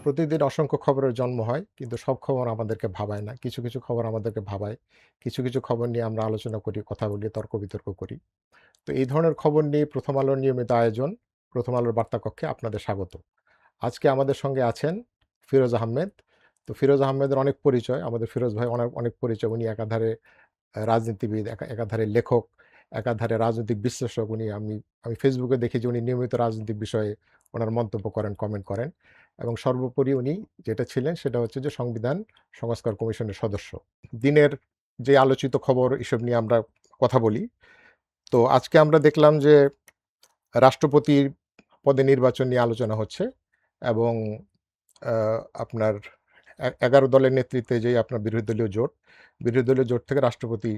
প্রতিদিন অসংখ্য খবরের জন্ম হয়, কিন্তু সব খবর আমাদেরকে ভাবায় না। কিছু, কিছু খবর আমাদেরকে ভাবায়। কিছু, কিছু খবর নিয়ে আমরা আলোচনা করি, কথা বলি, তর্ক-বিতর্ক করি। তো এই ধরনের খবর নিয়ে প্রথম আলোর নিয়মিত আয়োজন, প্রথম আলোর বার্তা কক্ষে আপনাদের স্বাগত। আজকে আমাদের সঙ্গে আছেন ফিরোজ আহমেদ। তো ফিরোজ আহমেদের অনেক পরিচয়। আমাদের ফিরোজ ভাই অনেক, অনেক পরিচয়। উনি একাধারে রাজনীতিবিদ, একাধারে লেখক, একাধারে রাজনৈতিক বিশ্লেষক। আমি ফেসবুকে দেখি যে উনি নিয়মিত রাজনৈতিক বিষয়ে ওনার মন্তব্য করেন, কমেন্ট করেন এবং সর্বোপরি উনি যেটা ছিলেন সেটা হচ্ছে যে সংবিধান সংস্কার কমিশনের সদস্য। দিনের যে আলোচিত খবর এসব নিয়ে আমরা কথা বলি। তো আজকে আমরা দেখলাম যে রাষ্ট্রপতির পদে নির্বাচন নিয়ে আলোচনা হচ্ছে এবং আপনার ১১ দলের নেতৃত্বে যে আপনার বিরোধী দলীয় জোট থেকে রাষ্ট্রপতি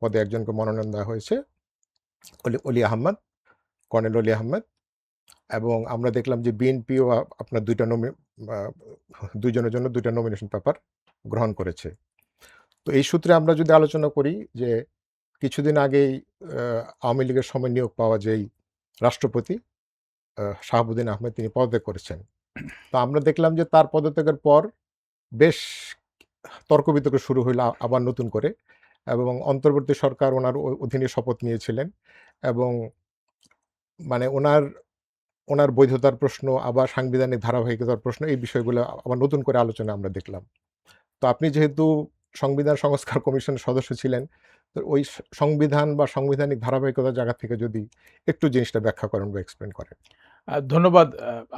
পদে একজনকে মনোনয়ন দেওয়া হয়েছে, অলি আহমদ, কর্নেল অলি আহমেদ। এবং আমরা দেখলাম যে বিএনপিও আপনার ২ জনের জন্য ২টা নমিনেশন পেপার গ্রহণ করেছে। তো এই সূত্রে আমরা যদি আলোচনা করি যে কিছুদিন আগেই আওয়ামী লীগের সময় নিয়োগ পাওয়া যেই রাষ্ট্রপতি শাহাবুদ্দিন আহমেদ, তিনি পদত্যাগ করেছেন। তো আমরা দেখলাম যে তার পদত্যাগের পর বেশ তর্ক-বিতর্ক শুরু হইল আবার নতুন করে এবং অন্তর্বর্তী সরকার ওনার অধীনে শপথ নিয়েছিলেন এবং মানে ওনার বৈধতার প্রশ্ন, আবার সাংবিধানিক ধারাবাহিকতার প্রশ্ন, এই বিষয়গুলো আবার নতুন করে আলোচনা আমরা দেখলাম। তো আপনি যেহেতু সংবিধান সংস্কার কমিশনের সদস্য ছিলেন, তো ওই সংবিধান বা সাংবিধানিক ধারাবাহিকতার জায়গা থেকে যদি একটু জিনিসটা ব্যাখ্যা করেন বা এক্সপ্লেন করেন। ধন্যবাদ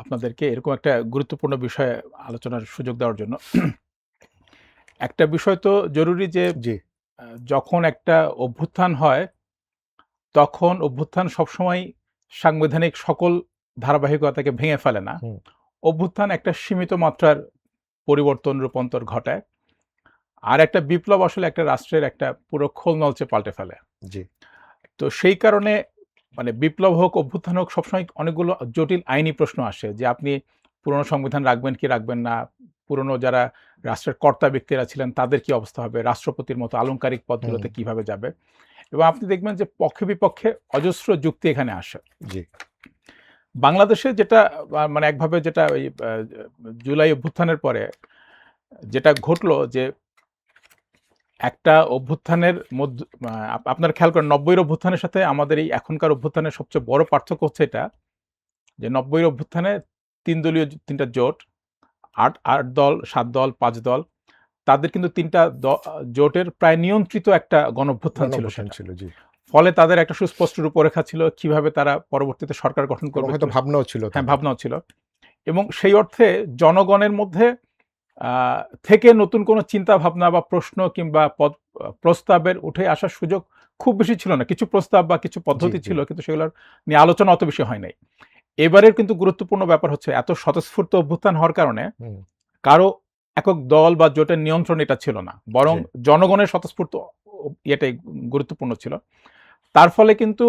আপনাদেরকে এরকম একটা গুরুত্বপূর্ণ বিষয়ে আলোচনার সুযোগ দেওয়ার জন্য। একটা বিষয় তো জরুরি যে জি, যখন একটা অভ্যুত্থান হয় তখন অভ্যুত্থান সবসময় সাংবিধানিক সকল ধারাবাহিকতাকে ভেঙে ফেলে না। হুম, অভ্যুত্থান একটা সীমিত মাত্রার পরিবর্তন রূপান্তর ঘটায়। আর একটা বিপ্লব আসলে একটা রাষ্ট্রের একটা পুরো খোল নলচে পাল্টে ফেলে। জি, তো সেই কারণে মানে বিপ্লব হোক অভ্যুত্থান হোক সবসময় অনেকগুলো জটিল আইনি প্রশ্ন আসে যে আপনি পুরনো সংবিধান রাখবেন কি রাখবেন না, পুরনো যারা রাষ্ট্রের কর্তা ব্যক্তিরা ছিলেন তাদের কি অবস্থা হবে, রাষ্ট্রপতির মতো আলংকারিক হুম, পদগুলোতে কিভাবে যাবে। এবং আপনি দেখবেন যে পক্ষে বিপক্ষে অজস্র যুক্তি এখানে আসে। জি, বাংলাদেশে যেটা মানে একভাবে যেটা ওই জুলাই অভ্যুত্থানের পরে যেটা ঘটলো যে একটা অভ্যুত্থানের মধ্যে আপনারা খেয়াল করেন ৯০-এর অভ্যুত্থানের সাথে আমাদের এই এখনকার অভ্যুত্থানের সবচেয়ে বড় পার্থক্য হচ্ছে এটা যে ৯০-এর অভ্যুত্থানে ৩টা জোট, ৮ দল, ৭ দল, ৫ দল, তাদের কিন্তু ৩টা জোটের প্রায় নিয়ন্ত্রিত একটা গণঅভ্যুত্থান ছিল গণঅভ্যুত্থান সেটা। ছিল, জি। ফলে তাদের একটা সুস্পষ্ট রূপরেখা ছিল কিভাবে তারা পরবর্তীতে সরকার গঠন এবং করবে। হয়তো ভাবনাও ছিল হ্যাঁ, তাদের। ভাবনাও ছিল। এবং সেই অর্থে জনগণের মধ্যে থেকে নতুন কোনো চিন্তা ভাবনা বা প্রশ্ন কিংবা প্রস্তাবের উঠে আসার সুযোগ খুব বেশি ছিল না। কিছু প্রস্তাব বা কিছু জি, পদ্ধতি জি, ছিল কিন্তু সেগুলোর নিয়ে আলোচনা অত বেশি হয় নাই। এবারের কিন্তু গুরুত্বপূর্ণ ব্যাপার হচ্ছে এত স্বতঃস্ফূর্ত অভ্যুত্থান হওয়ার কারণে হুম, কারো একক দল বা জোটের নিয়ন্ত্রণ এটা ছিল না। বরং জি, জনগণের স্বতঃস্ফূর্ত ইয়েটাই গুরুত্বপূর্ণ ছিল। তার ফলে কিন্তু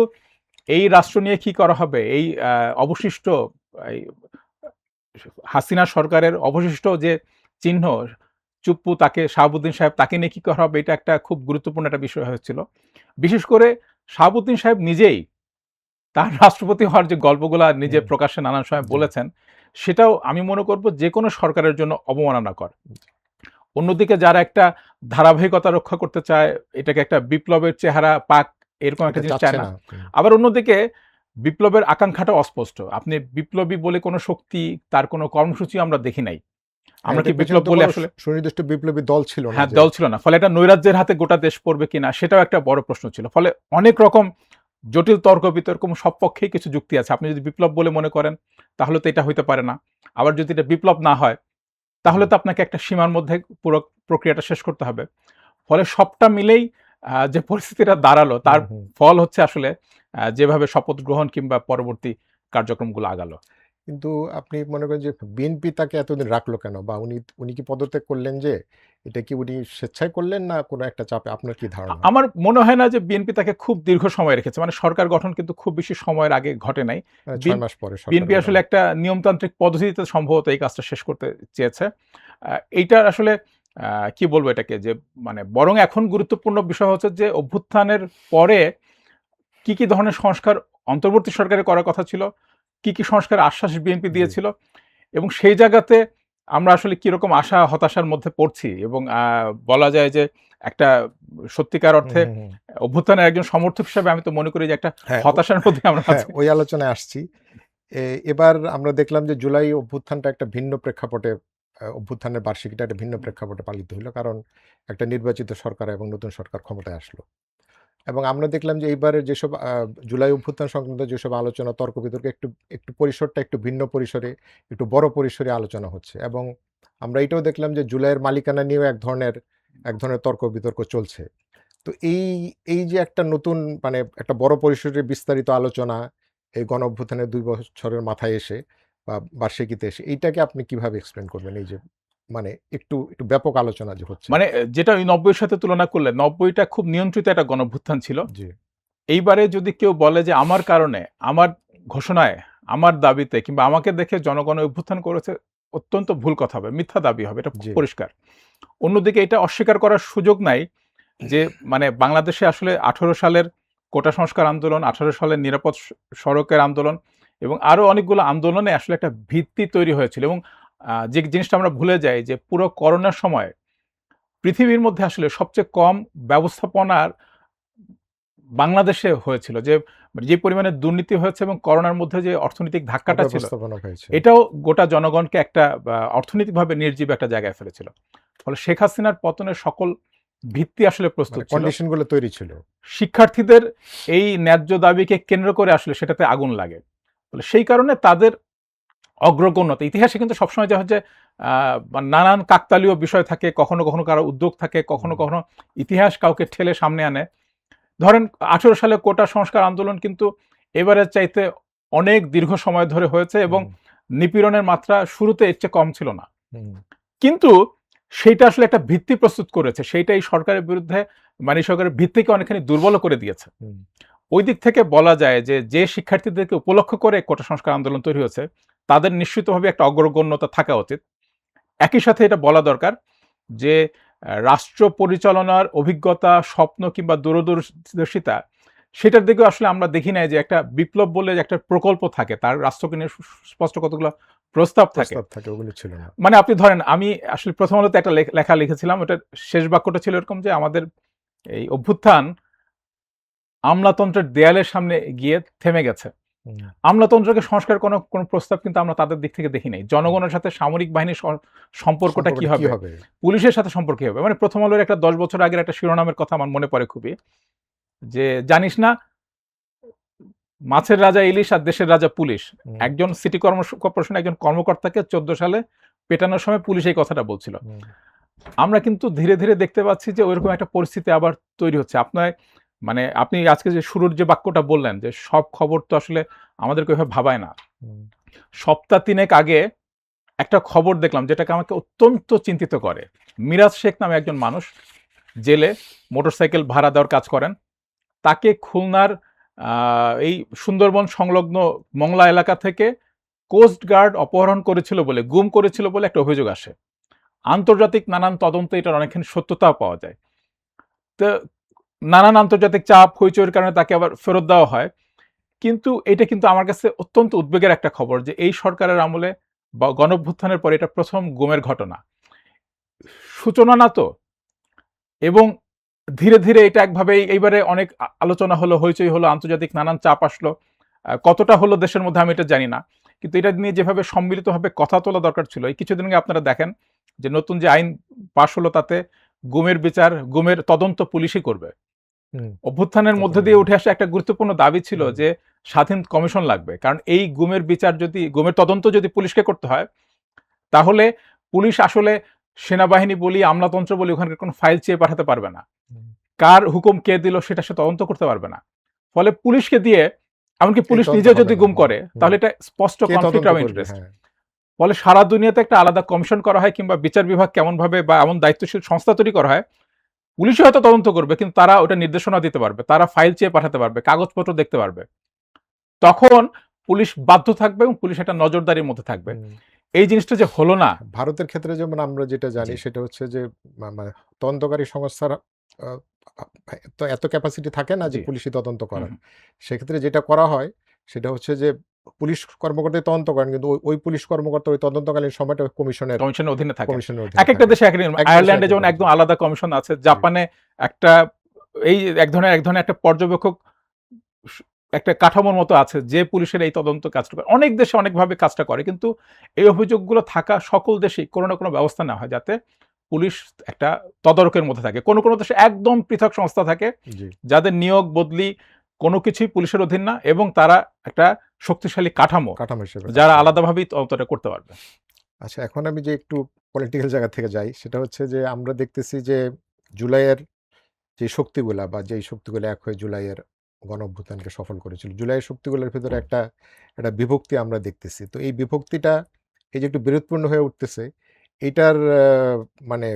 এই রাষ্ট্র নিয়ে কি করা হবে, এই অবশিষ্ট এই হাসিনা সরকারের অবশিষ্ট যে চিহ্ন চুপ্পু, তাকে শাহাবুদ্দিন সাহেব, তাকে নিয়ে কি করা হবে, এটা একটা খুব গুরুত্বপূর্ণ একটা বিষয় হয়েছিল। বিশেষ করে শাহাবুদ্দিন সাহেব নিজেই তার রাষ্ট্রপতি হওয়ার যে গল্পগুলা নিজে হুম, প্রকাশ্যে নানান সময় জি, বলেছেন, সেটাও আমি মনে করব যে কোনো সরকারের জন্য অবমাননাকর। অন্যদিকে যারা একটা ধারাবাহিকতা রক্ষা করতে চায়, এটাকে একটা বিপ্লবের চেহারা পাক, এরকম একটা এটা জিনিস চাচ্ছে চায় না। না। হুম। আবার অন্যদিকে বিপ্লবের আকাঙ্ক্ষাটা অস্পষ্ট। আপনি বিপ্লবী বলে কোনো শক্তি, তার কোনো কর্মসূচি আমরা দেখি নাই। হ্যাঁ, আমরা কি এটার পেছনে বিপ্লব তো বলে কোনো আসলে সুনির্দিষ্ট বিপ্লবী দল ছিল না হ্যাঁ, যে। দল ছিল না। ফলে এটা নৈরাজ্যের হাতে গোটা দেশ পড়বে কিনা সেটাও একটা বড় প্রশ্ন ছিল। ফলে অনেক রকম জটিল তর্ক বিতর্ক সব পক্ষেই কিছু যুক্তি আছে। আপনি যদি বিপ্লব বলে মনে করেন তাহলে তো এটা হইতে পারে না। আবার যদি এটা বিপ্লব না হয় তাহলে জি, তো আপনাকে একটা সীমার মধ্যে পুরো প্রক্রিয়াটা শেষ করতে হবে। ফলে সবটা মিলেই যে পরিস্থিতিটা দাঁড়ালো তার হুম, হুম। ফল হচ্ছে আসলে যেভাবে শপথ গ্রহণ কিংবা পরবর্তী কার্যক্রমগুলো আগালো। কিন্তু আপনি মনে করেন যে বিএনপি তাকে এতদিন রাখলো কেন? বা উনি উনি কি পদত্যাগ করলেন যে, এটা কি উনি স্বেচ্ছায় করলেন না কোনো একটা চাপে? আপনার কি ধারণা? আমার মনে হয় না যে বিএনপি তাকে খুব দীর্ঘ সময় রেখেছে। মানে সরকার গঠন কিন্তু খুব বেশি সময়ের আগে ঘটে নাই। ৬ মাস পরে সরকার বিএনপি গঠন। আসলে একটা নিয়মতান্ত্রিক পদ্ধতিতে সম্ভবত এই কাজটা শেষ করতে চেয়েছে। এইটা আসলে কি বলবো এটাকে যে মানে বরং এখন গুরুত্বপূর্ণ বিষয় হচ্ছে যে অভ্যুত্থানের পরে কি, কি ধরনের সংস্কার অন্তর্বর্তী সরকারের করার কথা ছিল, কি, কি সংস্কারের আশ্বাস বিএনপি জি, দিয়েছিল এবং সেই জায়গাতে আমরা আসলে কিরকম আশা হতাশার মধ্যে পড়ছি, এবং বলা যায় যে একটা সত্যিকার হুম, অর্থে হুম, হুম। অভ্যুত্থানের একজন সমর্থক হিসেবে আমি তো মনে করি যে একটা হ্যাঁ, হতাশার মধ্যে আমরা হ্যাঁ, আছি। ওই আলোচনায় আসছি। এবার আমরা দেখলাম যে জুলাই অভ্যুত্থানটা একটা ভিন্ন প্রেক্ষাপটে অভ্যুত্থানের বার্ষিকীটা একটা ভিন্ন প্রেক্ষাপটে পালিত হইল। কারণ একটা নির্বাচিত সরকার এবং নতুন সরকার ক্ষমতায় আসলো। এবং আমরা দেখলাম যে এইবারের যেসব জুলাই অভ্যুত্থান সংক্রান্ত যেসব আলোচনা, তর্ক-বিতর্ক একটু একটু পরিসরটা একটু ভিন্ন পরিসরে, একটু বড় পরিসরে আলোচনা হচ্ছে। এবং আমরা এটাও দেখলাম যে জুলাইয়ের মালিকানা নিয়েও এক ধরনের তর্ক-বিতর্ক চলছে। তো এই যে একটা নতুন মানে একটা বড় পরিসরে বিস্তারিত আলোচনা এই গণঅভ্যুত্থানের ২ বছরের মাথায় এসে বা বার্ষিকীতে এসে এইটাকে আপনি কিভাবে এক্সপ্লেইন করবেন? এই যে মানে একটু ব্যাপক আলোচনা যে হচ্ছে। মানে যেটা ওই ৯০ এর সাথে তুলনা করলে ৯০টা খুব নিয়ন্ত্রিত একটা গণঅভ্যুত্থান ছিল। জি, এইবারে যদি কেউ বলে যে আমার কারণে, আমার ঘোষণায়, আমার দাবিতে কিংবা আমাকে দেখে জনগণ অভ্যুত্থান করেছে, অত্যন্ত ভুল কথা হবে, মিথ্যা দাবি হবে। এটা খুব জি। পরিষ্কার। অন্যদিকে এটা অস্বীকার করার সুযোগ নাই যে মানে বাংলাদেশে আসলে ১৮ সালের কোটা সংস্কার আন্দোলন, ১৮ সালের নিরাপদ সড়কের আন্দোলন এবং আরো অনেকগুলো আন্দোলনে আসলে একটা ভিত্তি তৈরি হয়েছিল, এবং যে জিনিসটা আমরা ভুলে যাই যে পুরো করোনার সময় পৃথিবীর মধ্যে আসলে সবচেয়ে কম ব্যবস্থাপনার বাংলাদেশে হয়েছিল। যে পরিমাণে দুর্নীতি হয়েছে এবং করোনার মধ্যে যে অর্থনৈতিক ধাক্কাটা ছিল, অব্যবস্থাপনা হয়েছে। এটাও গোটা জনগণকে একটা অর্থনৈতিকভাবে নির্জীব একটা জায়গায় ফেলেছিল। ফলে শেখ হাসিনার পতনের সকল ভিত্তি আসলে মানে প্রস্তুত ছিল। কন্ডিশন গুলো তৈরি ছিল। শিক্ষার্থীদের এই ন্যায্য দাবিকে কেন্দ্র করে আসলে সেটাতে আগুন লাগে। ফলে সেই কারণে তাদের অগ্রগণ্যতা ইতিহাসে কিন্তু সবসময় যা হচ্ছে নানান কাকতালীয় বিষয় থাকে, কখনো কখনো কারো উদ্যোগ থাকে, কখনো হুম, কখনো ইতিহাস কাউকে ঠেলে সামনে আনে। ধরেন ১৮ সালে কোটা সংস্কার আন্দোলন কিন্তু এবারের চাইতে অনেক দীর্ঘ সময় ধরে হয়েছে, এবং হুম, নিপীড়নের মাত্রা শুরুতে এর চেয়ে কম ছিল না। হুম, কিন্তু সেইটা আসলে একটা ভিত্তি প্রস্তুত করেছে। সেইটাই সরকারের বিরুদ্ধে মানে সরকারের ভিত্তিকে অনেকখানি দুর্বলও করে দিয়েছে। হুম, ওই দিক থেকে বলা যায় যে শিক্ষার্থীদেরকে উপলক্ষ করে কোটা সংস্কার আন্দোলন তৈরি হয়েছে, তাদের নিশ্চিতভাবে একটা অগ্রগণ্যতা থাকা উচিত। একই সাথে এটা বলা দরকার যে রাষ্ট্র পরিচালনার অভিজ্ঞতা, স্বপ্ন কিংবা দূরদর্শিতা সেটার দিকেও আসলে আমরা দেখি নাই যে একটা বিপ্লব বলে যে একটা প্রকল্প থাকে, তার রাষ্ট্রকে নিয়ে স্পষ্ট কতগুলো প্রস্তাব থাকে। প্রস্তাব থাকে ওগুলো ছিল না। মানে আপনি ধরেন আমি আসলে প্রথম আলোতে একটা লেখা লিখেছিলাম, ওটার শেষ বাক্যটা ছিল এরকম যে আমাদের এই অভ্যুত্থান আমলাতন্ত্রের দেয়ালের সামনে গিয়ে থেমে গেছে। হুম, আমলাতন্ত্রকে সংস্কার কোনো প্রস্তাব কিন্তু আমরা তাদের দিক থেকে দেখি নাই। হুম। জনগণের সাথে সামরিক বাহিনীর সম্পর্কটা কি সম্পর্কটা কি হবে? হবে? পুলিশের সাথে সম্পর্ক কি হবে? মানে প্রথম আলোর একটা ১০ বছর আগের একটা শিরোনামের কথা আমার মনে পড়ে খুবই। যে জানিস না মাছের রাজা ইলিশ আর দেশের রাজা পুলিশ। হুম, একজন সিটি কর্পোরেশনের একজন কর্মকর্তাকে ১৪ সালে পেটানোর সময় পুলিশ এই কথাটা বলছিল। হুম, আমরা কিন্তু ধীরে, ধীরে দেখতে পাচ্ছি যে ঐরকম একটা পরিস্থিতি আবার তৈরি হচ্ছে। মানে আপনি আজকে যে শুরুর যে বাক্যটা বললেন যে সব খবর তো আসলে আমাদেরকে ওইভাবে ভাবায় না। হুম, সপ্তাহ ৩ এক আগে একটা খবর দেখলাম যেটাকে আমাকে অত্যন্ত চিন্তিত করে। মিরাজ শেখ নামে একজন মানুষ জেলে মোটরসাইকেল ভাড়া দেওয়ার কাজ করেন। তাকে খুলনার এই সুন্দরবন সংলগ্ন মংলা এলাকা থেকে কোস্ট গার্ড অপহরণ করেছিল বলে, গুম করেছিল বলে একটা অভিযোগ আসে। আন্তর্জাতিক নানান তদন্তে এটার অনেকখানি সত্যতাও পাওয়া যায়। তো নানান আন্তর্জাতিক চাপ হইচইয়ের কারণে তাকে আবার ফেরত দেওয়া হয়। কিন্তু এটা কিন্তু আমার কাছে অত্যন্ত উদ্বেগের একটা খবর যে এই সরকারের আমলে বা গণঅভ্যুত্থানের পরে এটা ১ম গুমের ঘটনা। সূচনা না তো? এবং ধীরে, ধীরে এটা একভাবেই এইবারে অনেক আলোচনা হলো, হইচই হলো, আন্তর্জাতিক নানান চাপ আসলো। কতটা হলো দেশের মধ্যে আমি এটা জানি না। কিন্তু এটা নিয়ে যেভাবে সম্মিলিতভাবে কথা তোলা দরকার ছিল, এই কিছুদিন আগে আপনারা দেখেন যে নতুন যে আইন পাস হলো তাতে গুমের বিচার, গুমের তদন্ত পুলিশই করবে। হুম। অভ্যুত্থানের মধ্যে তারপরে দিয়ে উঠে আসা একটা গুরুত্বপূর্ণ দাবি ছিল হুম, যে স্বাধীন কমিশন লাগবে। কারণ এই গুমের বিচার যদি গুমের তদন্ত যদি পুলিশকে করতে হয়, তাহলে পুলিশ আসলে সেনাবাহিনী বলি, আমলাতন্ত্র বলি ওখানকার কোনো ফাইল চেয়ে পাঠাতে পারবে না। হুম। কার হুকুম কে দিল সেটা সে তদন্ত করতে পারবে না। ফলে পুলিশকে দিয়ে এমনকি এই পুলিশ তদন্ত নিজেও হবে যদি না। গুম হুম, করে হুম। তাহলে এটা স্পষ্ট কে কনফ্লিক্ট তদন্ত অফ করবে? ইন্টারেস্ট। হ্যাঁ। ফলে সারা দুনিয়াতে একটা আলাদা কমিশন করা হয় কিংবা বিচার বিভাগ কেমনভাবে বা এমন দায়িত্বশীল সংস্থা তৈরি করা হয়, পুলিশই হয়তো তদন্ত করবে কিন্তু তারা ওটা নির্দেশনা দিতে পারবে, তারা ফাইল চেয়ে পাঠাতে পারবে, কাগজপত্র দেখতে পারবে। তখন পুলিশ বাধ্য থাকবে এবং পুলিশ একটা নজরদারির মধ্যে থাকবে। হুম। এই জিনিসটা যে হলো না। ভারতের ক্ষেত্রে যেমন আমরা যেটা জানি জি, সেটা হচ্ছে যে মানে তদন্তকারী সংস্থার আ আ তো এত ক্যাপাসিটি থাকে না যে জি। পুলিশি তদন্ত হুম, করার। হুম। সেক্ষেত্রে যেটা করা হয় সেটা হচ্ছে যে পুলিশ কর্মকর্তাই তদন্ত করেন, কিন্তু ওই পুলিশ কর্মকর্তা ওই তদন্তকালীন সময়টা কমিশনের কমিশনের অধীনে থাকে। অধীনে এক একটা থাকে। দেশে এক রকম। এক দেশে আয়ারল্যান্ডে এক যেমন রকম। একদম আলাদা কমিশন আছে, জাপানে একটা এই এক ধরনের একটা পর্যবেক্ষক একটা কাঠামোর মতো আছে যে পুলিশের এই তদন্ত কাজটা করে। অনেক দেশে অনেকভাবে কাজটা করে, কিন্তু এই অভিযোগগুলো থাকা সকল দেশেই কোনো না কোনো ব্যবস্থা নেওয়া হয় যাতে পুলিশ একটা তদারকের মধ্যে থাকে। কোনো কোনো দেশে একদম পৃথক সংস্থা থাকে জি, যাদের নিয়োগ বদলি কোনো কিছুই পুলিশের অধীন না, এবং তারা একটা শক্তিশালী কাঠামো কাঠামো হিসেবে কাজ যারা করে। আলাদাভাবেই তদন্তটা করতে পারবে। আচ্ছা, এখন আমি যে একটু পলিটিক্যাল জায়গা থেকে যাই, সেটা হচ্ছে যে আমরা দেখতেছি যে জুলাইয়ের যে শক্তিগুলা বা যেই শক্তিগুলো এক হয়ে জুলাইয়ের গণঅভ্যুত্থানকে সফল করেছিল। জুলাইয়ের শক্তিগুলোর ভেতরে একটা বিভক্তি আমরা দেখতেছি। তো এই বিভক্তিটা এই যে একটু বিরোধপূর্ণ হয়ে উঠতেছে, এটার মানে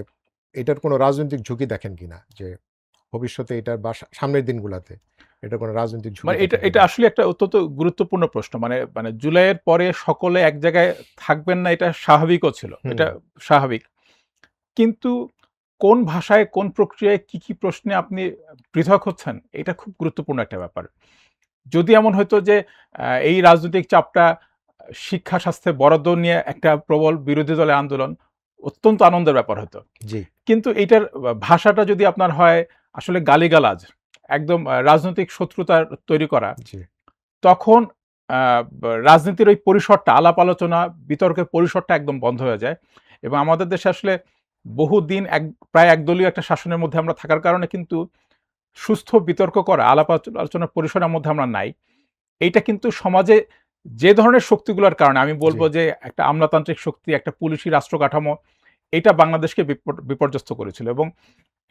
এটার কোনো রাজনৈতিক ঝুঁকি দেখেন কিনা? যে ভবিষ্যতে এটার বা সামনের দিনগুলাতে এটার কোনো রাজনৈতিক ঝুঁকি মানে এটা দেখেন এটা কিনা? আসলে একটা অত্যন্ত গুরুত্বপূর্ণ প্রশ্ন। মানে মানে জুলাইয়ের পরে সকলে এক জায়গায় থাকবেন না, এটা স্বাভাবিকও ছিল। হুম, এটা স্বাভাবিক। কিন্তু কোন ভাষায়, কোন প্রক্রিয়ায়, কি প্রশ্নে আপনি পৃথক হচ্ছেন, এটা খুব গুরুত্বপূর্ণ একটা ব্যাপার। যদি এমন হইতো যে এই রাজনৈতিক চাপটা শিক্ষা স্বাস্থ্যে বরাদ্দ নিয়ে একটা প্রবল বিরোধী দলের আন্দোলন, অত্যন্ত আনন্দের ব্যাপার হতো। জি, কিন্তু এইটার ভাষাটা যদি আপনার হয় আসলে গালিগালাজ, একদম রাজনৈতিক শত্রুতা তৈরি করা, জি, তখন রাজনীতির ওই পরিসরটা, আলাপ আলোচনা, বিতর্কের পরিসরটা একদম বন্ধ হয়ে যায়। এবং আমাদের দেশে আসলে বহুদিন প্রায় একদলীয় একটা শাসনের মধ্যে আমরা থাকার কারণে কিন্তু সুস্থ বিতর্ক করা, আলাপ আলোচনার পরিসরের মধ্যে আমরা নাই। এইটা কিন্তু সমাজে যে ধরনের শক্তিগুলোর কারণে, আমি জি, বলব যে একটা আমলাতান্ত্রিক শক্তি, একটা পুলিশি রাষ্ট্র কাঠামো, এটা বাংলাদেশকে বিপর্যস্ত করেছিল। এবং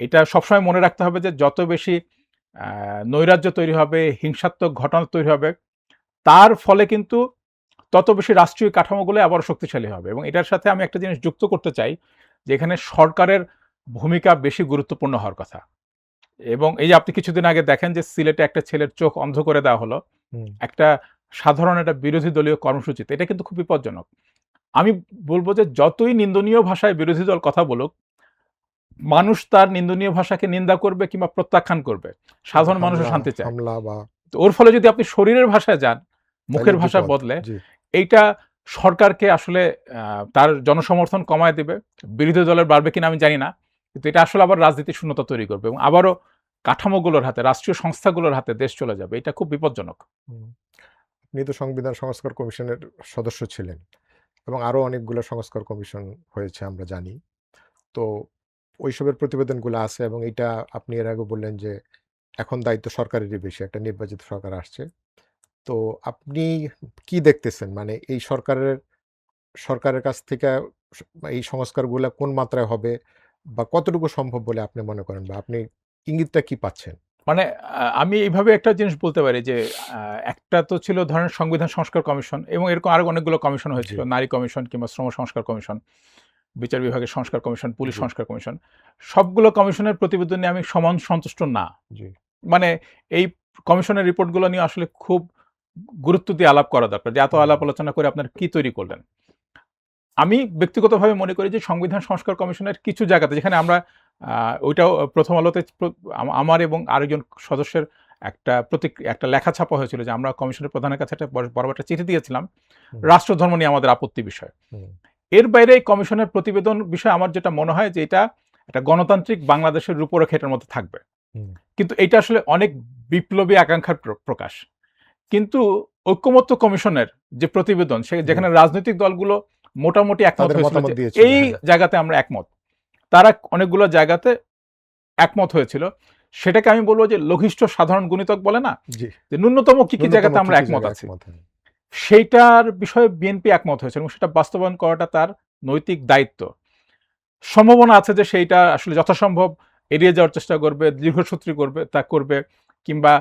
এটা সবসময় মনে রাখতে হবে যে যত বেশি নৈরাজ্য তৈরি হবে, হিংসাত্মক ঘটনা তৈরি হবে, তার ফলে কিন্তু তত বেশি রাষ্ট্রীয় কাঠামোগুলো আবার শক্তিশালী হবে। এবং এটার সাথে আমি একটা জিনিস যুক্ত করতে চাই, যে এখানে সরকারের ভূমিকা বেশি গুরুত্বপূর্ণ হওয়ার কথা। এবং এই যে আপনি কিছুদিন আগে দেখেন যে সিলেটে একটা ছেলের চোখ অন্ধ করে দেওয়া হলো হুম, একটা সাধারণ একটা বিরোধী দলীয় কর্মসূচিতে, এটা কিন্তু খুব বিপজ্জনক। আমি বলবো যে যতই নিন্দনীয় ভাষায় বিরোধী দল কথা বলুক, মানুষ তার নিন্দনীয় ভাষাকে নিন্দা করবে কিংবা প্রত্যাখ্যান করবে। কিন্তু সাধারণ মানুষও শান্তি চায়। হামলা বা তো ওর ফলে যদি আপনি শরীরের ভাষায় যান, তাইলে মুখের ভাষা বিপদ। বদলে, জি, এইটা সরকারকে আসলে তার জনসমর্থন কমায় দিবে। বিরোধী দলের বাড়বে কিনা আমি জানি না। কিন্তু এটা আসলে আবার রাজনীতির শূন্যতা তৈরি করবে এবং আবারও কাঠামোগুলোর হাতে, রাষ্ট্রীয় সংস্থাগুলোর হাতে দেশ চলে যাবে। এটা খুব বিপজ্জনক। হুম। আপনি তো সংবিধান সংস্কার কমিশনের সদস্য ছিলেন এবং আরো অনেকগুলো সংস্কার কমিশন হয়েছে আমরা জানি। তো ওইসবের প্রতিবেদনগুলো আছে এবং এইটা আপনি এর আগে বললেন যে এখন দায়িত্ব সরকারেরই বেশি, একটা নির্বাচিত সরকার আসছে। তো আপনি কি দেখতেছেন? মানে এই সরকারের কাছ থেকে স এই সংস্কারগুলা কোন মাত্রায় হবে বা কতটুকু সম্ভব বলে আপনি মনে করেন বা আপনি ইঙ্গিতটা কি পাচ্ছেন? মানে আমি এইভাবে একটা জিনিস বলতে পারি যে আ একটা তো ছিল ধরেন সংবিধান সংস্কার কমিশন, এবং এরকম আরো অনেকগুলো কমিশন জি, হয়েছিল। নারী কমিশন কিংবা শ্রম সংস্কার কমিশন, বিচার বিভাগের সংস্কার কমিশন, পুলিশ জি, সংস্কার কমিশন। সবগুলো কমিশনের প্রতিবেদন নিয়ে আমি সমান সন্তুষ্ট না। জি, মানে এই কমিশনের রিপোর্টগুলো নিয়ে আসলে খুব গুরুত্ব দিয়ে আলাপ করা দরকার। যে এত হুম, আলাপ আলোচনা করে আপনারা কি তৈরি করলেন? আমি ব্যক্তিগতভাবে মনে করি যে সংবিধান সংস্কার কমিশনের কিছু জায়গাতে যেখানে আমরা ওইটাও প্রথম আলোতে আমার এবং আরেকজন সদস্যের একটা লেখা ছাপা হয়েছিল যে আমরা কমিশনের প্রধানের কাছে একটা বড় একটা চিঠি দিয়েছিলাম হুম, রাষ্ট্রধর্ম নিয়ে আমাদের আপত্তি বিষয়। হুম, এর বাইরে এই কমিশনের প্রতিবেদন বিষয়ে আমার যেটা মনে হয় যে এটা একটা গণতান্ত্রিক বাংলাদেশের রূপরেখা এটার মধ্যে থাকবে। হুম। কিন্তু এটা আসলে অনেক বিপ্লবী আকাঙ্ক্ষার প্রকাশ। কিন্তু ঐক্যমত্য কমিশনের যে প্রতিবেদন জি, যেখানে রাজনৈতিক দলগুলো মোটামুটি একমত তাদের হয়েছিল মতামত যে দিয়েছিল। এই হ্যাঁ, জায়গাতে আমরা একমত। তারা অনেকগুলো জায়গাতে একমত হয়েছিল। সেটাকে আমি বলব যে লঘিষ্ঠ সাধারণ গুণিতক বলে না? জি। যে ন্যূনতম কি ন্যূনতম জায়গাতে কি, আমরা কি একমত জায়গায় আছি। একমত হন। সেইটার বিষয়ে বিএনপি একমত হয়েছে এবং সেটা বাস্তবায়ন করাটা তার নৈতিক দায়িত্ব। সম্ভাবনা আছে যে সেইটা আসলে যথাসম্ভব এড়িয়ে যাওয়ার চেষ্টা করবে, দীর্ঘসূত্রী করবে, কিংবা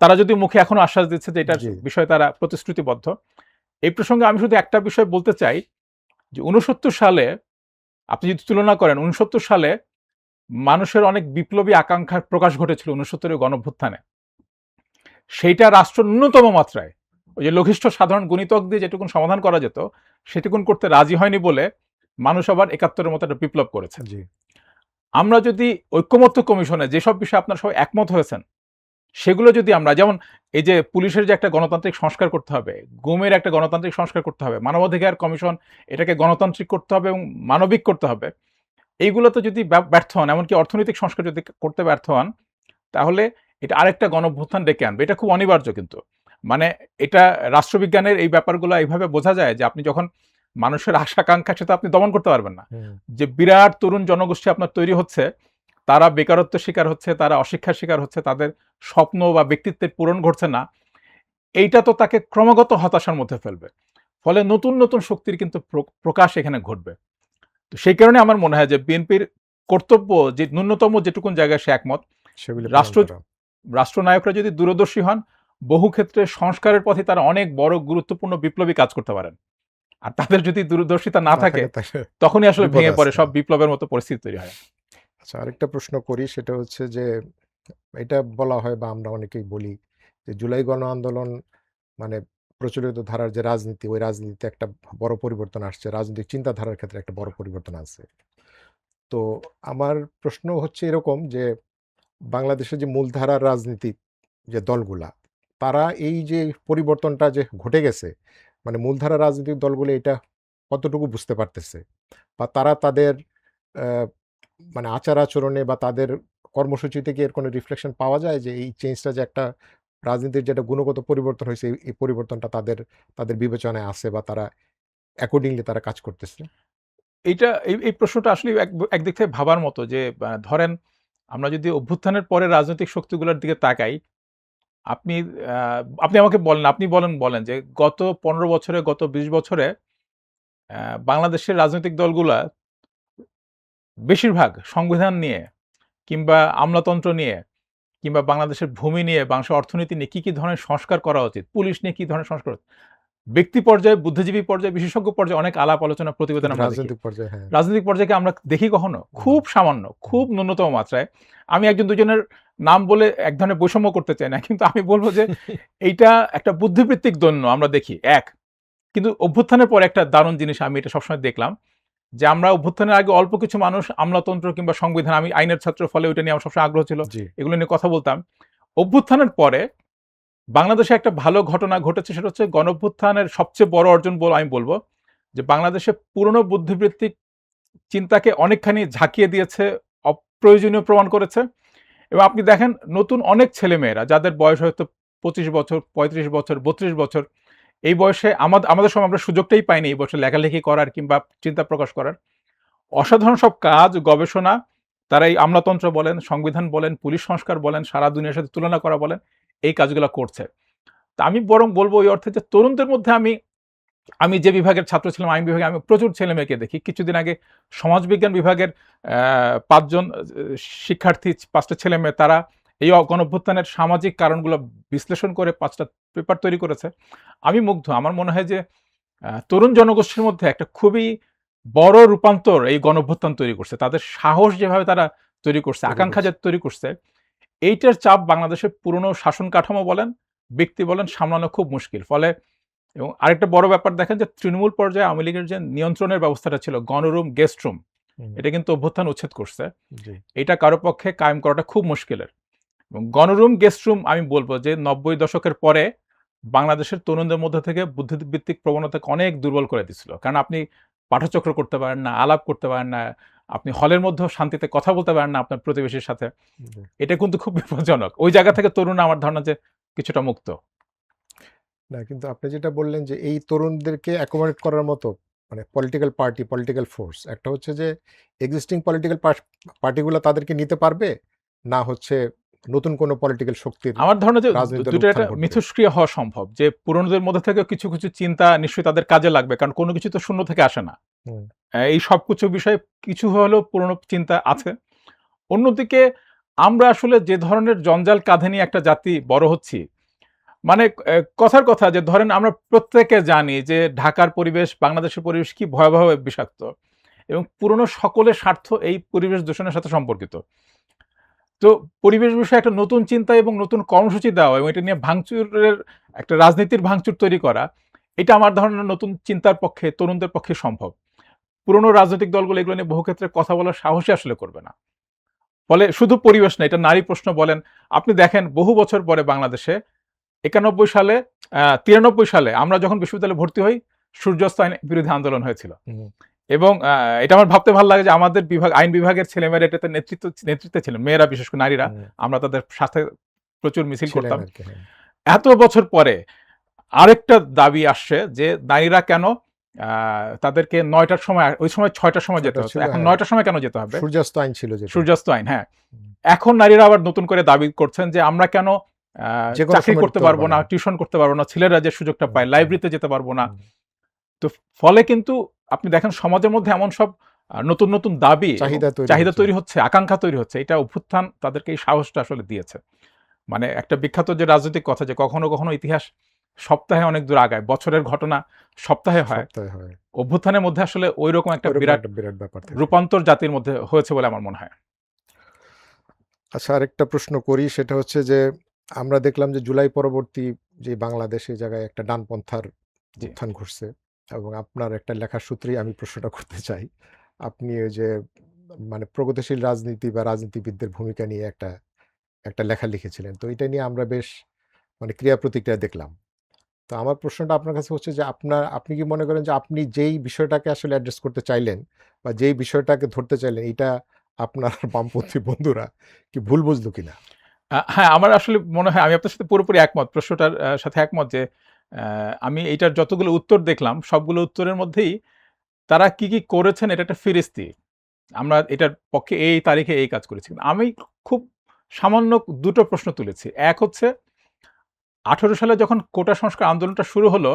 তারা যদি মুখে এখনো আশ্বাস দিচ্ছে যে এটার জি, বিষয়ে তারা প্রতিশ্রুতিবদ্ধ। এই প্রসঙ্গে আমি শুধু একটা বিষয় বলতে চাই যে ৬৯ সালে আপনি যদি তুলনা করেন, ৬৯ সালে মানুষের অনেক বিপ্লবী আকাঙ্ক্ষার প্রকাশ ঘটেছিল ৬৯ গণঅভ্যুত্থানে। সেইটা রাষ্ট্র ন্যূনতম মাত্রায় ওই যে লঘিষ্ঠ সাধারণ গুণিতক দিয়ে যেটুকুন সমাধান করা যেত সেটুকুন করতে রাজি হয়নি বলে মানুষ আবার ৭১-এর মতো একটা বিপ্লব করেছে। জি, আমরা যদি ঐক্যমত্য কমিশনে যেসব বিষয়ে আপনারা সবাই একমত হয়েছেন, সেগুলো যদি আমরা যেমন এই যে পুলিশের যে একটা গণতান্ত্রিক সংস্কার করতে হবে, গুমের একটা গণতান্ত্রিক সংস্কার করতে হবে, মানবাধিকার কমিশন এটাকে গণতান্ত্রিক করতে হবে এবং মানবিক করতে হবে, এইগুলোতে যদি ব্যর্থ হন, এমনকি অর্থনৈতিক সংস্কার যদি করতে ব্যর্থ হন, তাহলে এটা আরেকটা গণঅভ্যুত্থান ডেকে আনবে। এটা খুব অনিবার্য কিন্তু। মানে এটা রাষ্ট্রবিজ্ঞানের এই ব্যাপারগুলো এইভাবে বোঝা যায় যে আপনি যখন মানুষের আশা-আকাঙ্ক্ষা সেটা আপনি দমন করতে পারবেন না। হুম। যে বিরাট তরুণ জনগোষ্ঠী আপনার তৈরি হচ্ছে, তারা বেকারত্বের শিকার হচ্ছে, তারা অশিক্ষার শিকার হচ্ছে, তাদের স্বপ্ন বা ব্যক্তিত্বের পূরণ ঘটছে না। এইটা তো তাকে ক্রমাগত হতাশার মধ্যে ফেলবে। ফলে নতুন, নতুন শক্তির কিন্তু প্রকাশ এখানে ঘটবে। তো সেই কারণে আমার মনে হয় যে বিএনপির কর্তব্য যে ন্যূনতম যেটুকুন জায়গায় সে একমত, সেগুলি পালন রাষ্ট্র করা। রাষ্ট্রনায়করা যদি দূরদর্শী হন, বহু ক্ষেত্রে সংস্কারের পথে তারা অনেক বড় গুরুত্বপূর্ণ বিপ্লবী কাজ করতে পারেন। আর তাদের যদি দূরদর্শিতা না না থাকে, থাকে তাহলে তখনই আসলে বিপদ ভেঙে পড়ে, আছে। সব বিপ্লবের মতো পরিস্থিতি তৈরি হয়। আচ্ছা, আরেকটা প্রশ্ন করি, সেটা হচ্ছে যে এটা বলা হয় বা আমরা অনেকেই বলি যে জুলাই গণ আন্দোলন মানে প্রচলিত ধারার যে রাজনীতি, ওই রাজনীতিতে একটা বড় পরিবর্তন আসছে। রাজনৈতিক চিন্তাধারার ক্ষেত্রে একটা বড় পরিবর্তন আছে। তো আমার প্রশ্ন হচ্ছে এরকম যে বাংলাদেশের যে মূলধারার রাজনীতি যে দলগুলা, তারা এই যে পরিবর্তনটা যে ঘটে গেছে, মানে মূলধারার রাজনৈতিক দলগুলো এটা কতটুকু বুঝতে পারতেছে? বা তারা তাদের আ মানে আচার-আচরণে বা তাদের কর্মসূচিতে কি এর কোনো রিফ্লেকশন পাওয়া যায় যে এই চেঞ্জটা যে একটা রাজনীতির যে একটা গুণগত পরিবর্তন হইছে, এই পরিবর্তনটা তাদের বিবেচনায় আছে বা তারা অ্যাকর্ডিংলি তারা কাজ করতেছে? এইটা এই প্রশ্নটা আসলে একদিক থেকে ভাবার মতো যে ধরেন আমরা যদি অভ্যুত্থানের পরে রাজনৈতিক শক্তিগুলোর দিকে তাকাই, আপনি আ আপনি আমাকে বলেন, আপনি বলেন যে গত ১৫ বছরে, গত ২০ বছরে বাংলাদেশের রাজনৈতিক দলগুলা বেশিরভাগ সংবিধান নিয়ে কিংবা আমলাতন্ত্র নিয়ে কিংবা বাংলাদেশের ভূমি নিয়ে, বাংলাদেশের অর্থনীতি নিয়ে কি ধরনের সংস্কার করা উচিত? পুলিশ নিয়ে কি ধরনের সংস্কার, ব্যক্তি পর্যায়ে, বুদ্ধিজীবী পর্যায়ে, বিশেষজ্ঞ পর্যায়ে অনেক আলাপ আলোচনা প্রতিবেদন কিন্তু আমরা দেখি। রাজনৈতিক পর্যায়ে হ্যাঁ। রাজনৈতিক পর্যায়ে কি আমরা দেখি কখনো? না। খুব সামান্য, হুম, খুব ন্যূনতম মাত্রায়। আমি ১ জন ২ জনের নাম বলে এক ধরনের বৈষম্য করতে চাই না। কিন্তু আমি বলব যে এইটা একটা বুদ্ধিবৃত্তিক দৈন্য আমরা দেখি, ১। কিন্তু অভ্যুত্থানের পরে একটা দারুণ জিনিস আমি এটা সবসময় দেখলাম যে আমরা অভ্যুত্থানের আগে অল্প কিছু মানুষ আমলাতন্ত্র কিংবা সংবিধান, আমি আইনের ছাত্র, ফলে ওইটা নিয়ে আমার সবসময় আগ্রহ ছিল। জি। এগুলো নিয়ে কথা বলতাম। অভ্যুত্থানের পরে বাংলাদেশে একটা ভালো ঘটনা ঘটেছে, সেটা হচ্ছে গণঅভ্যুত্থানের সবচেয়ে বড় অর্জন আমি বলব যে বাংলাদেশে পুরনো বুদ্ধিবৃত্তিক চিন্তাকে অনেকখানি ঝাঁকিয়ে দিয়েছে, অপ্রয়োজনীয় প্রমাণ করেছে। এবং আপনি দেখেন নতুন অনেক ছেলেমেয়েরা যাদের বয়স হয়তো ২৫ বছর, ৩৫ বছর, ৩২ বছর, এই বয়সে আমাদের সময় আমরা সুযোগটাই পাইনি এই বয়সে লেখালেখি করার কিংবা চিন্তা প্রকাশ করার। অসাধারণ সব কাজ, গবেষণা তারা এই আমলাতন্ত্র বলেন, সংবিধান বলেন, পুলিশ সংস্কার বলেন, সারা দুনিয়ার সাথে তুলনা করা বলেন, এই কাজগুলা করছে। তা আমি বরং বলব ওই অর্থে যে তরুণদের মধ্যে আমি যে বিভাগের ছাত্র ছিলাম, আইন বিভাগে আমি প্রচুর ছেলেমেয়েকে দেখি। কিছুদিন আগে সমাজবিজ্ঞান বিভাগের ৫ জন শিক্ষার্থী, ৫ টা ছেলেমেয়ে, তারা এই গণঅভ্যুত্থানের সামাজিক কারণগুলো বিশ্লেষণ করে ৫ টা পেপার তৈরি করেছে। আমি মুগ্ধ। আমার মনে হয় যে তরুণ জনগোষ্ঠীর মধ্যে একটা খুবই বড় রূপান্তর এই গণঅভ্যুত্থান তৈরি করছে। তাদের সাহস যেভাবে তারা তৈরি করছে, তৈরি আকাঙ্ক্ষা করছে। যে তৈরি করছে, এইটার চাপ বাংলাদেশের পুরনো শাসন কাঠামো বলেন, ব্যক্তি বলেন, সামলানো খুব মুশকিল। ফলে এবং আরেকটা বড় ব্যাপার দেখেন যে তৃণমূল পর্যায়ে আওয়ামী লীগের যে নিয়ন্ত্রণের ব্যবস্থাটা ছিল, গণরুম, গেস্ট রুম, হুম, এটা কিন্তু অভ্যুত্থান উচ্ছেদ করছে। জি। এটা কারো পক্ষে কায়েম করাটা খুব মুশকিলের। এবং গণরুম, গেস্ট রুম আমি বলব যে ৯০ দশকের পরে বাংলাদেশের তরুণদের মধ্যে থেকে বুদ্ধিবৃত্তিক প্রবণতাকে অনেক দুর্বল করে দিছিল। কারণ আপনি পাঠচক্র করতে পারেন না, আলাপ করতে পারেন না, আপনি হলের মধ্যেও শান্তিতে কথা বলতে পারেন না আপনার প্রতিবেশীর সাথে। জি। এটা কিন্তু খুব বিপজ্জনক। ওই জায়গা থেকে তরুণ আমার ধারণা যে কিছুটা মুক্ত। না, কিন্তু আপনি যেটা বললেন যে এই তরুণদেরকে অ্যাকোমোডেট করার মতো মানে পলিটিক্যাল পার্টি, পলিটিক্যাল ফোর্স, একটা হচ্ছে যে এক্সিস্টিং পলিটিক্যাল পার্টিগুলা তাদেরকে নিতে পারবে, না হচ্ছে নতুন কোনো পলিটিক্যাল শক্তির আমার ধারণা যে রাজনীতির দুটোর উত্থান একটা ঘটবে। মিথস্ক্রিয়া হওয়া সম্ভব। যে পুরনোদের মধ্যে থেকেও কিছু, কিছু চিন্তা নিশ্চয়ই তাদের কাজে লাগবে। কারণ কোন কিছু তো শূন্য থেকে আসে না। হুম, এই সবকিছু বিষয়ে কিছু হলেও পুরনো চিন্তা আছে। অন্যদিকে আমরা আসলে যে ধরনের জঞ্জাল কাঁধে নিয়ে একটা জাতি বড় হচ্ছি, মানে কথার কথা যে ধরেন আমরা প্রত্যেকে জানি যে ঢাকার পরিবেশ, বাংলাদেশের পরিবেশ কি ভয়াবহ বিষাক্ত এবং পুরনো সকলের স্বার্থ এই পরিবেশ দূষণের সাথে সম্পর্কিত। তো পরিবেশ বিষয়ে একটা নতুন চিন্তা এবং নতুন কর্মসূচি দেওয়া এবং এটা নিয়ে ভাঙচুরের একটা রাজনীতির ভাঙচুর তৈরি করা, এটা আমার ধারণা নতুন চিন্তার পক্ষে, তরুণদের পক্ষে সম্ভব। পুরনো রাজনৈতিক দলগুলো এগুলো নিয়ে বহু ক্ষেত্রে কথা বলার সাহসই আসলে করবে না। ফলে শুধু পরিবেশ না, এটা নারী প্রশ্ন বলেন। আপনি দেখেন বহু বছর পরে বাংলাদেশে 91 সালে 93 সালে আমরা যখন বিশ্ববিদ্যালয়ে ভর্তি হই, সূর্যাস্ত আইন বিরোধী আন্দোলন হয়েছিল। হুম, এবং এটা আমার ভাবতে ভালো লাগে যে আমাদের বিভাগ, আইন বিভাগের ছেলেমেয়েরা এটাতে নেতৃত্বে ছিলেন, মেয়েরা বিশেষ করে নারীরা। হুম, আমরা তাদের সাথে প্রচুর মিছিল ছিলেন করতাম। আর কি, হ্যাঁ। এত বছর পরে আরেকটা দাবি আসছে যে নারীরা কেন তাদেরকে 9টার সময়, ওই সময় 6টার সময় যেতে ৬টা হতো, ছিল, এখন হ্যাঁ। 9টার সময় কেন যেতে হবে? সূর্যাস্ত আইন ছিল যেটা। সূর্যাস্ত আইন, হ্যাঁ। হুম। এখন নারীরা আবার নতুন করে দাবি করছেন যে আমরা কেন যেকোনো চাকরি সময় করতে ঢুকতে পারবো পারবে না, না। টিউশন করতে পারবো না, ছেলেরা যে সুযোগটা হুম, পায়, হুম, লাইব্রেরিতে যেতে পারবো না। হুম। তো ফলে কিন্তু আপনি দেখেন সমাজের মধ্যে এমন সব নতুন নতুন দাবি এবং চাহিদা তৈরি হচ্ছে, আকাঙ্ক্ষা তৈরি হচ্ছে। এটা অভ্যুত্থান তাদেরকে এই সাহসটা আসলে দিয়েছে। মানে একটা বিখ্যাত যে রাজনৈতিক কথা, যে কখনো কখনো ইতিহাস সপ্তাহে অনেক দূর আগায়, বছরের ঘটনা সপ্তাহে হয়। সপ্তাহে হয়। অভ্যুত্থানের মধ্যে আসলে ওইরকম একটা ওইরকম বিরাট একটা বিরাট ব্যাপার থাকে। রূপান্তর জাতির মধ্যে হয়েছে বলে আমার মনে হয়। আচ্ছা, আরেকটা প্রশ্ন করি, সেটা হচ্ছে যে আমরা দেখলাম যে জুলাই পরবর্তী যে বাংলাদেশ, এই জায়গায় একটা ডানপন্থার জি। উত্থান ঘটছে এবং আপনার একটা লেখার সূত্রেই আমি প্রশ্নটা করতে চাই। আপনি ওই যে মানে প্রগতিশীল রাজনীতি বা রাজনীতিবিদদের ভূমিকা নিয়ে একটা একটা লেখা লিখেছিলেন। তো এটা নিয়ে আমরা বেশ মানে ক্রিয়া প্রতিক্রিয়া দেখলাম। তো আমার প্রশ্নটা আপনার কাছে হচ্ছে যে আপনি কি মনে করেন যে আপনি যেই বিষয়টাকে আসলে অ্যাড্রেস করতে চাইলেন বা যেই বিষয়টাকে ধরতে চাইলেন, এটা আপনার বামপন্থী বন্ধুরা কি ভুল বুঝলো কিনা? হ্যাঁ, আমার আসলে মনে হয় আমি আপনার সাথে পুরোপুরি একমত। প্রশ্নটার সাথে একমত যে আমি এইটার যতগুলো উত্তর দেখলাম, সবগুলো উত্তরের মধ্যেই তারা কি, কি করেছেন এটা একটা ফিরিস্তি। আমরা এটার পক্ষে এই তারিখে এই কাজ করেছি। আমি খুব সামান্য ২ টো প্রশ্ন তুলেছি। এক হচ্ছে ১৮ সালে যখন কোটা সংস্কার আন্দোলনটা শুরু হলো,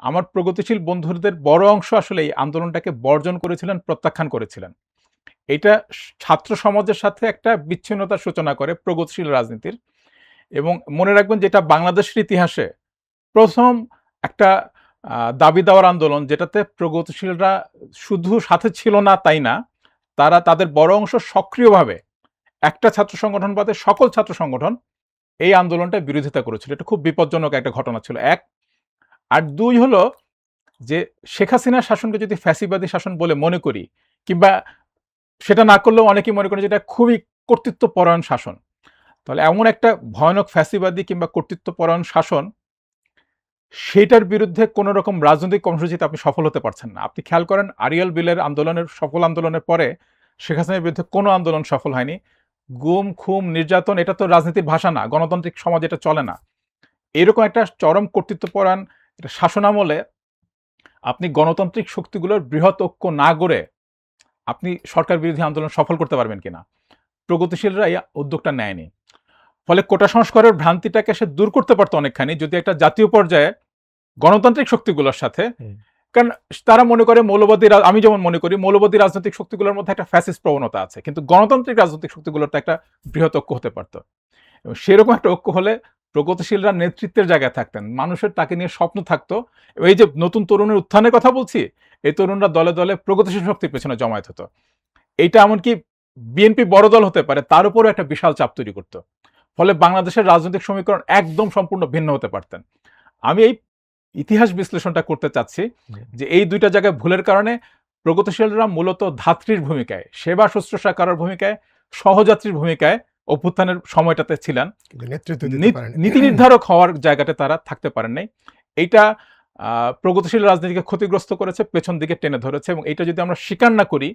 আমার প্রগতিশীল বন্ধুদের বড় অংশ আসলে এই আন্দোলনটাকে বর্জন করেছিলেন, প্রত্যাখ্যান করেছিলেন। এটা ছাত্র সমাজের সাথে একটা বিচ্ছিন্নতার সূচনা করে প্রগতিশীল রাজনীতির। এবং মনে রাখবেন যে এটা বাংলাদেশের ইতিহাসে ১ম একটা দাবি দেওয়ার আন্দোলন, যেটাতে প্রগতিশীলরা শুধু সাথে ছিল না তাই না, তারা তাদের বড় অংশ সক্রিয়ভাবে একটা ছাত্র সংগঠন বাদে সকল ছাত্র সংগঠন এই আন্দোলনটার বিরোধিতা করেছিল। এটা খুব বিপজ্জনক একটা ঘটনা ছিল ১। আর ২ হলো যে শেখ হাসিনার শাসনকে যদি ফ্যাসিবাদী শাসন বলে মনে করি, কিংবা সেটা না করলেও অনেকেই মনে করেন যে এটা খুবই কর্তৃত্বপরায়ণ শাসন। তাহলে এমন একটা ভয়ানক ফ্যাসিবাদী কিংবা কর্তৃত্বপরায়ণ শাসন, সেটার বিরুদ্ধে কোন রকম রাজনৈতিক কর্মসূচিতে আপনি সফল হতে পারছেন না। আপনি খেয়াল করেন আরিয়াল বিলের আন্দোলনের, সফল আন্দোলনের পরে শেখ হাসিনার বিরুদ্ধে কোনো আন্দোলন সফল হয়নি। গুম, খুন, নির্যাতন এটা তো রাজনীতির ভাষা না। গণতান্ত্রিক সমাজে এটা চলে না। এরকম একটা চরম কর্তৃত্বপরায়ণ একটা শাসনামলে আপনি গণতান্ত্রিক শক্তিগুলোর বৃহৎ ঐক্য না গড়ে আপনি সরকার বিরোধী আন্দোলন সফল করতে পারবেন কিনা? প্রগতিশীলরা এই উদ্যোগটা নেয়নি। ফলে কোটা সংস্কারের ভ্রান্তিটাকে সে দূর করতে পারত অনেকখানি, যদি একটা জাতীয় পর্যায়ে গণতান্ত্রিক শক্তিগুলোর সাথে, হুম। কারণ তারা মনে করে মৌলবাদী, আমি যেমন মনে করি মৌলবাদী রাজনৈতিক শক্তিগুলোর মধ্যে একটা ফ্যাসিস্ট প্রবণতা আছে, কিন্তু গণতান্ত্রিক রাজনৈতিক শক্তিগুলোর তো একটা বৃহৎ ঐক্য হতে পারত। এবং সেরকম একটা ঐক্য হলে প্রগতিশীলরা নেতৃত্বের জায়গায় থাকতেন, মানুষের তাকে নিয়ে স্বপ্ন থাকতো। এই যে নতুন তরুণের উত্থানের কথা বলছি, এই তরুণরা দলে দলে প্রগতিশীল শক্তির পেছনে জমায়েত হতো। এইটা এমনকি বিএনপি বড় দল হতে পারে, তার উপরও একটা বিশাল চাপ তৈরি করত। ফলে বাংলাদেশের রাজনৈতিক সমীকরণ একদম সম্পূর্ণ ভিন্ন হতে পারতেন। আমি এই ইতিহাস বিশ্লেষণটা করতে চাচ্ছি হুম। যে এই ২ টা জায়গায় ভুলের কারণে প্রগতিশীলরা মূলত ধাত্রীর ভূমিকায়, সেবা শুশ্রূষা করার ভূমিকায়, সহযাত্রীর ভূমিকায় অভ্যুত্থানের সময়টাতে ছিলেন। কিন্তু নেতৃত্ব দিতে পারেনি। নীতি নির্ধারক হওয়ার জায়গাতে তারা থাকতে পারেন নাই। এইটা প্রগতিশীল রাজনীতিকে ক্ষতিগ্রস্ত করেছে, পেছন দিকে টেনে ধরেছে, এবং এইটা যদি আমরা স্বীকার না করি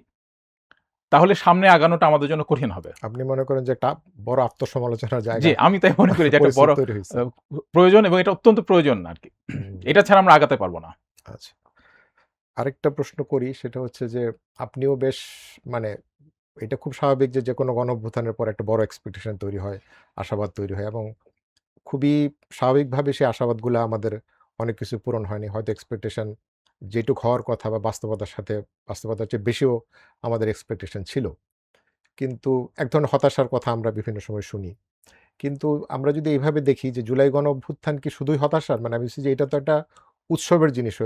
তাহলে সামনে আগানোটা আমাদের জন্য কঠিন হবে। আপনি মনে করেন যে একটা বড় আত্মসমালোচনার জি, জায়গা আমি তাই মনে করি যে একটা পরিস্থিতি বড় তৈরি হইছে। প্রয়োজন, এবং এটা অত্যন্ত প্রয়োজন আরকি। হুম, এটা ছাড়া আমরা আগাতে পারব না। আচ্ছা। আরেকটা প্রশ্ন করি, সেটা হচ্ছে যে আপনিও বেশ মানে এটা খুব স্বাভাবিক যে যেকোনো গণঅভ্যুত্থানের পর একটা বড় এক্সপেকটেশন তৈরি হয়, আশাবাদ তৈরি হয় এবং খুবই স্বাভাবিকভাবে সেই আশাবাদগুলা আমাদের অনেক কিছু পূরণ হয়নি। হয়তো এক্সপেকটেশন যেটুক হওয়ার কথা বা বাস্তবতার সাথে বাস্তবতার চেয়ে বেশিও আমাদের এক্সপেকটেশন ছিল। কিন্তু এক ধরনের হতাশার কথা আমরা বিভিন্ন সময় শুনি। কিন্তু আমরা যদি এইভাবে দেখি যে জুলাই গণঅভ্যুত্থান কি শুধুই হতাশার? মানে আমি বলছি যে এটা তো একটা উৎসবের জিনিসও।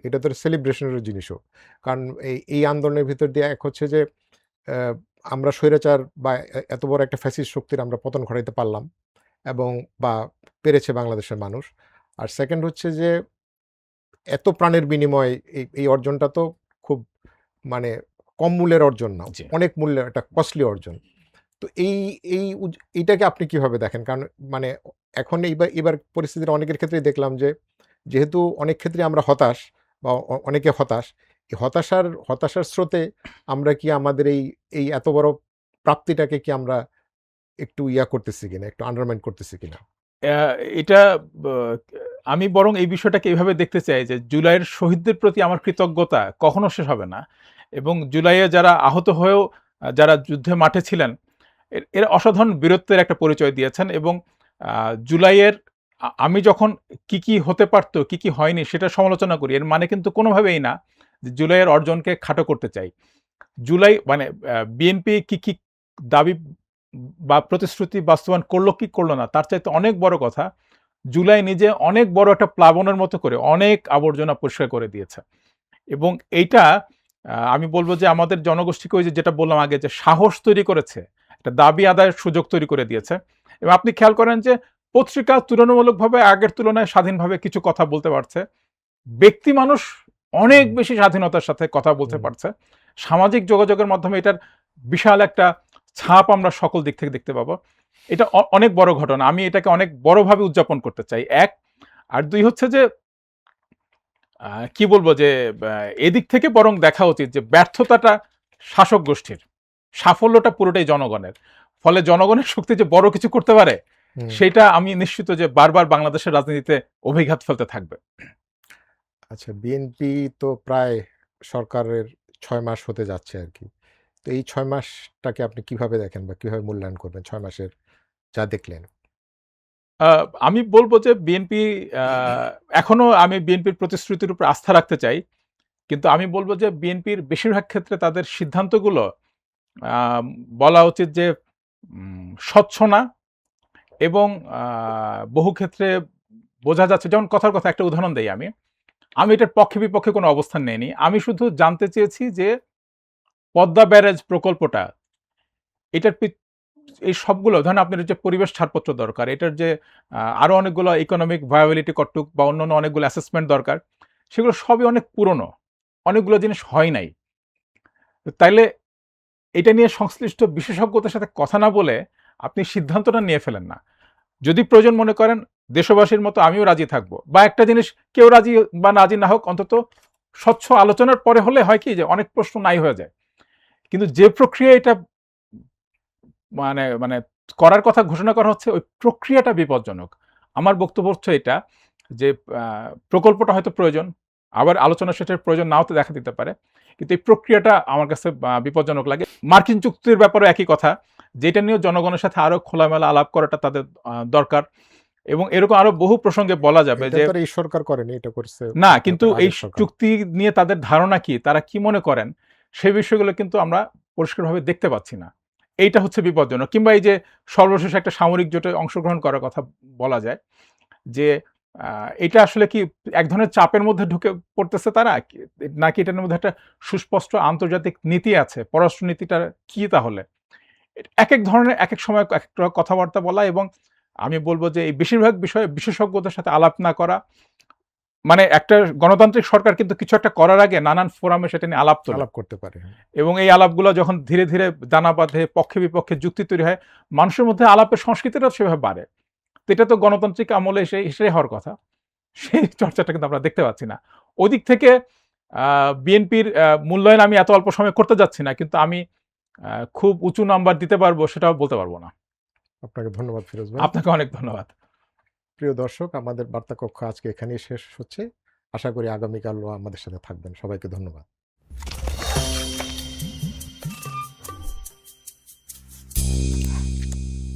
এটা তো একটা সেলিব্রেশনের জিনিসও। কারণ এই আন্দোলনের ভিতর দিয়ে এক হচ্ছে যে অ্যা আমরা স্বৈরাচার বা এত বড় একটা ফ্যাসিস্ট শক্তির আমরা পতন ঘটাইতে পারলাম এবং বা পেরেছে বাংলাদেশের মানুষ। আর সেকেন্ড হচ্ছে যে এত প্রাণের বিনিময়ে এই অর্জনটা তো খুব মানে কম মূল্যের অর্জন না। জি। অনেক মূল্যের একটা কস্টলি অর্জন। তো এইটাকে আপনি কিভাবে দেখেন? কারণ মানে এখন এবার পরিস্থিতিটা অনেকের ক্ষেত্রেই দেখলাম যে, যেহেতু অনেক ক্ষেত্রে আমরা হতাশ বা অনেকে হতাশ। এই হতাশার স্রোতে আমরা কি আমাদের এই এত বড় প্রাপ্তিটাকে কি আমরা একটু করতেছি কিনা, একটু আন্ডারমাইন করতেছি কিনা? অ্যা এটা ব আমি বরং এই বিষয়টাকে এভাবে দেখতে চাই যে জুলাইয়ের শহীদদের প্রতি আমার কৃতজ্ঞতা কখনো শেষ হবে না। এবং জুলাইয়ে যারা আহত হয়েও যারা যুদ্ধে মাঠে ছিলেন, এরা অসাধারণ বীরত্বের একটা পরিচয় দিয়েছেন এবং জুলাইয়ের আমি যখন কি হতে পারত, কি হয়নি সেটা সমালোচনা করি। এর মানে কিন্তু কোনোভাবেই না যে জুলাইয়ের অর্জনকে খাটো করতে চাই। জুলাই মানে বিএনপি কি দাবি বা প্রতিশ্রুতি বাস্তবায়ন করলো কি করলো না তার চাইতে অনেক বড় কথা, জুলাই নিজে অনেক বড় একটা প্লাবনের মতো করে অনেক আবর্জনা পরিষ্কার করে দিয়েছে। এবং এইটা আমি বলব যে আমাদের জনগোষ্ঠীকে ওই যে যেটা বললাম আগে যে সাহস তৈরি করেছে, একটা দাবি আদায়ের সুযোগ তৈরি করে দিয়েছে। এবং আপনি খেয়াল করেন যে পত্রিকা তুলনামূলকভাবে আগের তুলনায় স্বাধীনভাবে কিছু কথা বলতে পারছে। ব্যক্তি মানুষ অনেক হুম, বেশি স্বাধীনতার সাথে কথা বলতে হুম। পারছে। সামাজিক যোগাযোগের মাধ্যমে এটার বিশাল একটা ছাপ আমরা সকল দিক থেকে দেখতে পাবো। এটা অনেক বড় ঘটনা। আমি এটাকে অনেক বড়ভাবে উদযাপন করতে চাই ১। আর ২ হচ্ছে যে কি বলবো যে ব্যা এদিক থেকে বরং দেখা উচিত যে ব্যর্থতাটা শাসক গোষ্ঠীর। সাফল্যটা পুরোটাই জনগণের। ফলে জনগণের শক্তি যে বড় কিছু করতে পারে, হুম। সেইটা আমি নিশ্চিত যে বারবার বাংলাদেশের রাজনীতিতে অভিঘাত ফেলতে থাকবে। আচ্ছা, বিএনপি তো প্রায় সরকারের ৬ মাস হতে যাচ্ছে আরকি। তো এই ৬ মাসটাকে আপনি কিভাবে দেখেন বা কিভাবে মূল্যায়ন করবেন ৬ মাসের যা দেখলেন? আ আমি বলব যে বিএনপি আ এখনো আমি বিএনপির প্রতিশ্রুতির উপর আস্থা রাখতে চাই। কিন্তু আমি বলব যে বিএনপির বেশিরভাগ ক্ষেত্রে তাদের সিদ্ধান্তগুলো আম বলা উচিত যে স্বচ্ছ না এবং আ বহু ক্ষেত্রে বোঝা যাচ্ছে যেমন কথার কথা একটা উদাহরণ দেই আমি। আমি এটার পক্ষে বিপক্ষে কোনো অবস্থান নেইনি। আমি শুধু জানতে চেয়েছি যে পদ্মা ব্যারেজ প্রকল্পটা এটার এই সবগুলো ধরেন আপনার যে পরিবেশ ছাড়পত্র দরকার, এটার যে আরো অনেকগুলো ইকোনমিক ভায়াবিলিটি কটুক বা অন্যান্য অনেকগুলো অ্যাসেসমেন্ট দরকার, সেগুলো সবই অনেক পুরনো। অনেকগুলো জিনিস হয় নাই। তো তাইলে এটা নিয়ে সংশ্লিষ্ট বিশেষজ্ঞদের সাথে কথা না বলে আপনি সিদ্ধান্তটা নিয়ে ফেলেন না। যদি প্রয়োজন মনে করেন দেশবাসীর মতো আমিও রাজি থাকবো বা একটা জিনিস কেউ রাজি বা রাজি না হোক অন্তত স্বচ্ছ আলোচনার পরে হলে হয় কি যে অনেক প্রশ্ন নাই হয়ে যায়। কিন্তু যে প্রক্রিয়ায় এটা মানে মানে করার কথা ঘোষণা করা হচ্ছে ওই প্রক্রিয়াটা বিপজ্জনক। আমার বক্তব্য হচ্ছে এটা যে আ প্রকল্পটা হয়তো প্রয়োজন। আবার আলোচনা শেষের প্রয়োজন নাও তো দেখা দিতে পারে। কিন্তু এই প্রক্রিয়াটা আমার কাছে বিপজ্জনক লাগে। মার্কিন চুক্তির ব্যাপারেও একই কথা। যেটা নিয়েও জনগণের সাথে আরো খোলামেলা আলাপ করাটা তাদের দরকার। এবং এরকম আরো বহু প্রসঙ্গে বলা যাবে এটা যে তো আর এই সরকার করেনি, এটা করছে না কিন্তু আপনাদের এই আগের সরকার। চুক্তি নিয়ে তাদের ধারণা কি? তারা কি মনে করেন? সেই বিষয়গুলো কিন্তু আমরা পরিষ্কারভাবে দেখতে পাচ্ছি না। এইটা হচ্ছে বিপজ্জনক। কিংবা এই যে সর্বশেষ একটা সামরিক জোটে অংশগ্রহণ করার কথা বলা যায় যে আ এটা আসলে কি এক ধরনের চাপের মধ্যে ঢুকে পড়তেছে তারা? নাকি এটার মধ্যে একটা সুস্পষ্ট আন্তর্জাতিক নীতি আছে? পররাষ্ট্র নীতিটা কি তাহলে? একেক ধরনের একেক সময় একেক কথাবার্তা বলা এবং আমি বলব যে এই বেশিরভাগ বিষয়ে বিশেষজ্ঞদের সাথে আলাপ না করা মানে একটা গণতান্ত্রিক সরকার কিন্তু কিছু একটা করার আগে নানান ফোরামে সেটা নিয়ে আলাপ তোলে আলাপ করতে পারে। হ্যাঁ। এবং এই আলাপগুলো যখন ধীরে ধীরে দানা বাঁধে পক্ষে বিপক্ষে যুক্তি তৈরি হয় মানুষের মধ্যে আলাপের সংস্কৃতিটাও সেভাবে বাড়ে। তো এটা তো গণতান্ত্রিক আমলে এসে হওয়ার কথা। সেই চর্চাটা কিন্তু আমরা দেখতে পাচ্ছি না। ওদিক থেকে বিএনপির মূল্যায়ন আমি এত অল্প সময়ে করতে যাচ্ছি না। কিন্তু আমি খুব উঁচু নাম্বার দিতে পারবো সেটাও বলতে পারব না। আপনাকে ধন্যবাদ ফিরোজ ভাই। আপনাকে অনেক ধন্যবাদ। প্রিয় দর্শক, আমাদের বার্তা কক্ষ আজকে এখানেই শেষ হচ্ছে। আশা করি আগামীকালও আমাদের সাথে থাকবেন। সবাইকে ধন্যবাদ।